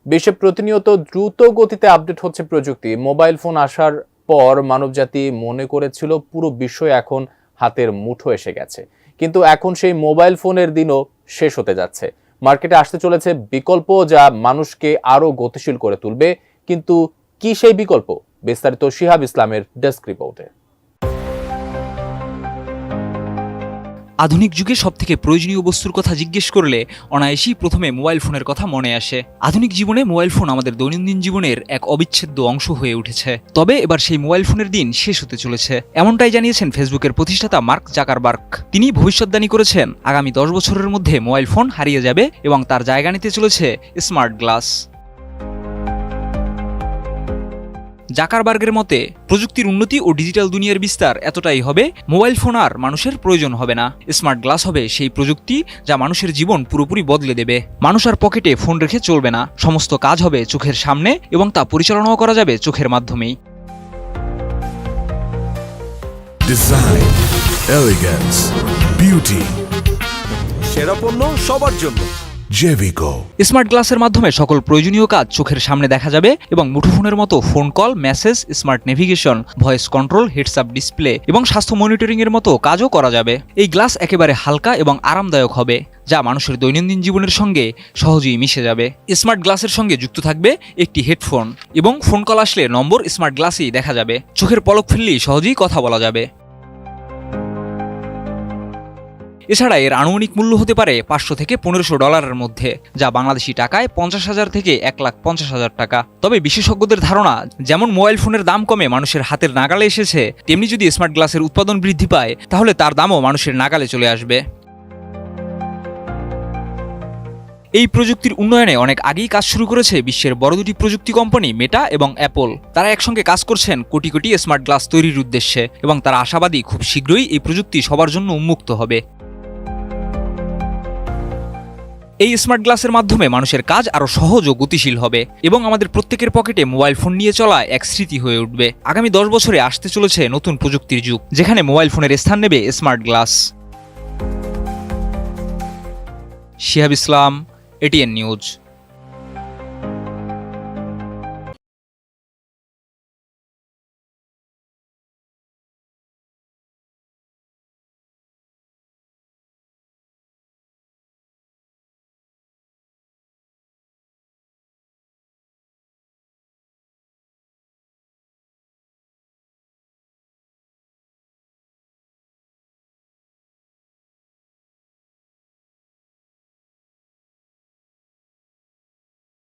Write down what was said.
বিশ্বে প্রতিনিয়ত দ্রুত গতিতে আপডেট হচ্ছে প্রযুক্তি। মোবাইল ফোন আসার পর মানবজাতি মনে করেছিল পুরো বিশ্ব এখন হাতের মুঠো এসে গেছে, কিন্তু এখন সেই মোবাইল ফোনের দিনও শেষ হতে যাচ্ছে। মার্কেটে আসতে চলেছে বিকল্প যা মানুষকে আরো গতিশীল করে তুলবে। কিন্তু কি সেই বিকল্প? বিস্তারিত শিহাব ইসলামের ডেস্ক রিপোর্টে। আধুনিক যুগে সবথেকে প্রয়োজনীয় বস্তুর কথা জিজ্ঞেস করলে অনায়াসেই প্রথমে মোবাইল ফোনের কথা মনে আসে। আধুনিক জীবনে মোবাইল ফোন আমাদের দৈনন্দিন জীবনের এক অবিচ্ছেদ্য অংশ হয়ে উঠেছে। তবে এবার সেই মোবাইল ফোনের দিন শেষ হতে চলেছে, এমনটাই জানিয়েছেন ফেসবুকের প্রতিষ্ঠাতা মার্ক জাকারবার্গ। তিনি ভবিষ্যদ্বাণী করেছেন আগামী 10 বছরের মধ্যে মোবাইল ফোন হারিয়ে যাবে এবং তার জায়গা নিতে চলেছে স্মার্ট গ্লাস। জাকারবার্গের মতে প্রযুক্তির উন্নতি ও ডিজিটাল দুনিয়ার বিস্তার এতটাই হবে, মোবাইল ফোন আর মানুষের প্রয়োজন হবে না। স্মার্ট গ্লাস হবে সেই প্রযুক্তি যা মানুষের জীবন পুরোপুরি বদলে দেবে। মানুষ আর পকেটে ফোন রেখে চলবে না, সমস্ত কাজ হবে চোখের সামনে এবং তা পরিচালনাও করা যাবে চোখের মাধ্যমেই। ডিজাইন, এলিগেন্স, বিউটি, সেরা পণ্য সবার জন্য জেভিকো। স্মার্ট গ্লাসের মাধ্যমে সকল প্রয়োজনীয় কাজ চোখের সামনে দেখা যাবে এবং মুঠোফোনের মতো phone call, message, smart navigation, voice control, heads up display এবং স্বাস্থ্য মনিটরিং এর মতো কাজও করা যাবে। এই গ্লাস একেবারে হালকা এবং আরামদায়ক হবে, যা মানুষের দৈনন্দিন জীবনের সঙ্গে সহজেই মিশে যাবে। স্মার্ট গ্লাসের সঙ্গে যুক্ত থাকবে একটি হেডফোন এবং ফোন কল আসলে নম্বর স্মার্ট গ্লাসেই দেখা যাবে। চোখের পলক ফেললেই সহজেই কথা বলা যাবে। এছাড়া এর আনুমানিক মূল্য হতে পারে $500 থেকে $1500 মধ্যে, যা বাংলাদেশি টাকায় 50,000 থেকে 1,50,000 টাকা। তবে বিশেষজ্ঞদের ধারণা, যেমন মোবাইল ফোনের দাম কমে মানুষের হাতের নাগালে এসেছে, তেমনি যদি স্মার্ট গ্লাসের উৎপাদন বৃদ্ধি পায় তাহলে তার দামও মানুষের নাগালে চলে আসবে। এই প্রযুক্তির উন্নয়নে অনেক আগেই কাজ শুরু করেছে বিশ্বের বড় দুটি প্রযুক্তি কোম্পানি মেটা এবং অ্যাপল। তারা একসঙ্গে কাজ করছেন কোটি কোটি স্মার্ট গ্লাস তৈরির উদ্দেশ্যে এবং তারা আশাবাদী খুব শীঘ্রই এই প্রযুক্তি সবার জন্য উন্মুক্ত হবে। এই স্মার্ট গ্লাসের মাধ্যমে মানুষের কাজ আরো সহজ ও গতিশীল হবে এবং আমাদের প্রত্যেকের পকেটে মোবাইল ফোন নিয়ে চলা এক স্মৃতি হয়ে উঠবে। আগামী 10 বছরে আসতে চলেছে নতুন প্রযুক্তির যুগ, যেখানে মোবাইল ফোনের স্থান নেবে স্মার্ট গ্লাস। শিহাব ইসলাম, এটিএন নিউজ।